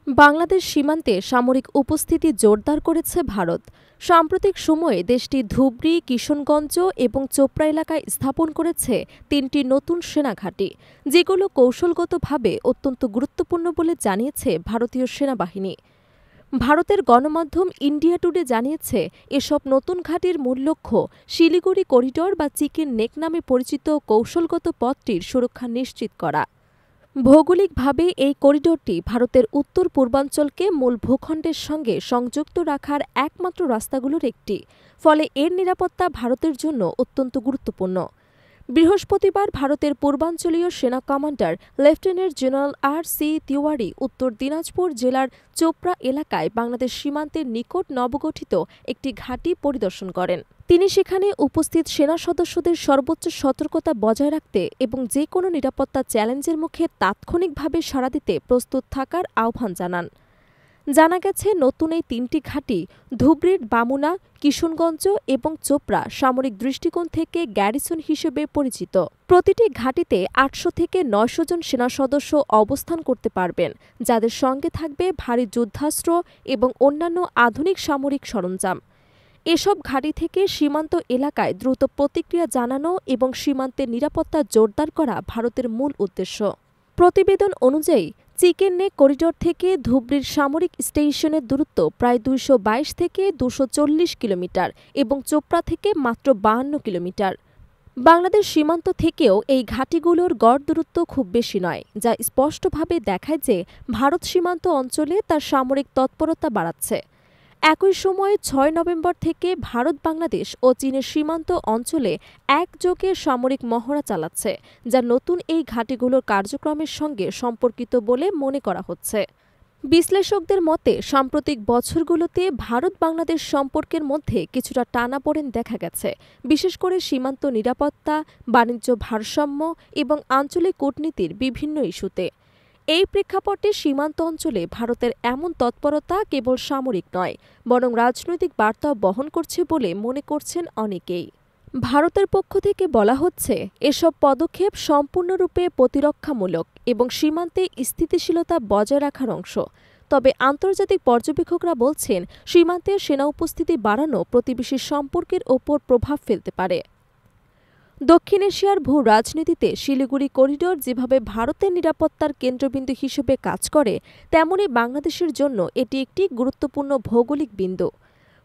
বাংলাদেশ সীমান্তে সামরিক উপস্থিতি জোরদার করেছে ভারত। সাম্প্রতিক সময়ে দেশটি ধুবড়ী, কিশনগঞ্জ এবং চোপড়া এলাকায় স্থাপন করেছে ৩টি নতুন সেনাঘাঁটি, যেগুলো কৌশলগতভাবে অত্যন্ত গুরুত্বপূর্ণ বলে জানিয়েছে ভারতীয় সেনাবাহিনী। ভারতের গণমাধ্যম ইন্ডিয়া টুডে জানিয়েছে, এসব নতুন ঘাঁটির মূল লক্ষ্য শিলিগুড়ি করিডর বা চিকেন নেক নামে পরিচিত কৌশলগত পথটির সুরক্ষা নিশ্চিত করা। ভৌগোলিকভাবে এই করিডোরটি ভারতের উত্তর পূর্বাঞ্চলকে মূল ভূখণ্ডের সঙ্গে সংযুক্ত রাখার একমাত্র রাস্তাগুলোর একটি, ফলে এর নিরাপত্তা ভারতের জন্য অত্যন্ত গুরুত্বপূর্ণ। বৃহস্পতিবার ভারতের পূর্বাঞ্চলীয় সেনা commander lieutenant general R C. Tiwari উত্তর দিনাজপুর জেলার চোপড়া এলাকায় বাংলাদেশ সীমান্তের নিকট নবগঠিত একটি ঘাঁটি পরিদর্শন করেন। তিনি সেখানে উপস্থিত সেনা সদস্যদের সর্বোচ্চ সতর্কতা বজায় রাখতে এবং যে কোনো নিরাপত্তা চ্যালেঞ্জের মুখে তাৎক্ষণিকভাবে সাড়া দিতে প্রস্তুত থাকার আহ্বান জানান। জানা গেছে, নতুন এই ৩টি ঘাঁটি ধুবড়ীর বামুনা, কিশনগঞ্জ এবং চোপড়া সামরিক দৃষ্টিকোণ থেকে গ্যারিসন হিসেবে পরিচিত। প্রতিটি ঘাঁটিতে ৮০০ থেকে ৯০০ জন সেনা সদস্য অবস্থান করতে পারবেন, যাদের সঙ্গে থাকবে ভারী যুদ্ধাস্ত্র এবং অন্যান্য আধুনিক সামরিক সরঞ্জাম। এসব ঘাঁটি থেকে সীমান্ত এলাকায় দ্রুত প্রতিক্রিয়া জানানো এবং সীমান্তের নিরাপত্তা জোরদার করা ভারতের মূল উদ্দেশ্য। প্রতিবেদন অনুযায়ী, চিকেন নেক করিডর থেকে ধুবড়ীর সামরিক স্টেশনের দূরত্ব প্রায় ২২২ থেকে ২৪০ কিলোমিটার এবং চোপড়া থেকে মাত্র ৫২ কিলোমিটার। বাংলাদেশ সীমান্ত থেকেও এই ঘাঁটিগুলোর গড় দূরত্ব খুব বেশি নয়, যা স্পষ্টভাবে দেখায় যে ভারত সীমান্ত অঞ্চলে তার সামরিক তৎপরতা বাড়াচ্ছে। একই সময়ে ৬ নভেম্বর থেকে ভারত বাংলাদেশ ও চীনের সীমান্ত অঞ্চলে একযোগে সামরিক মহড়া চালাচ্ছে, যা নতুন এই ঘাঁটিগুলোর কার্যক্রমের সঙ্গে সম্পর্কিত বলে মনে করা হচ্ছে। বিশ্লেষকদের মতে, সাম্প্রতিক বছরগুলোতে ভারত বাংলাদেশ সম্পর্কের মধ্যে কিছুটা টানাপোড়েন দেখা গেছে, বিশেষ করে সীমান্ত নিরাপত্তা, বাণিজ্য ভারসাম্য এবং আঞ্চলিক কূটনীতির বিভিন্ন ইস্যুতে। এই প্রেক্ষাপটে সীমান্ত অঞ্চলে ভারতের এমন তৎপরতা কেবল সামরিক নয়, বরং রাজনৈতিক বার্তাও বহন করছে বলে মনে করছেন অনেকেই। ভারতের পক্ষ থেকে বলা হচ্ছে, এসব পদক্ষেপ সম্পূর্ণরূপে প্রতিরক্ষামূলক এবং সীমান্তে স্থিতিশীলতা বজায় রাখার অংশ। তবে আন্তর্জাতিক পর্যবেক্ষকরা বলছেন, সীমান্তে সেনা উপস্থিতি বাড়ানো প্রতিবেশী সম্পর্কের ওপর প্রভাব ফেলতে পারে। দক্ষিণ এশিয়ার ভূ রাজনীতিতে শিলিগুড়ি করিডর যেভাবে ভারতের নিরাপত্তার কেন্দ্রবিন্দু হিসেবে কাজ করে, তেমনি বাংলাদেশের জন্য এটি একটি গুরুত্বপূর্ণ ভৌগোলিক বিন্দু।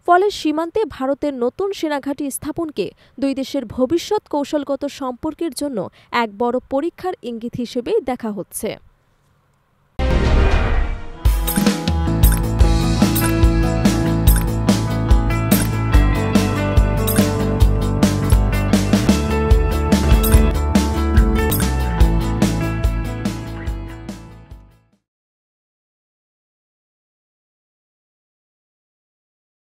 ফলে সীমান্তে ভারতের নতুন সেনাঘাঁটি স্থাপনকে দুই দেশের ভবিষ্যৎ কৌশলগত সম্পর্কের জন্য এক বড় পরীক্ষার ইঙ্গিত হিসেবেই দেখা হচ্ছে।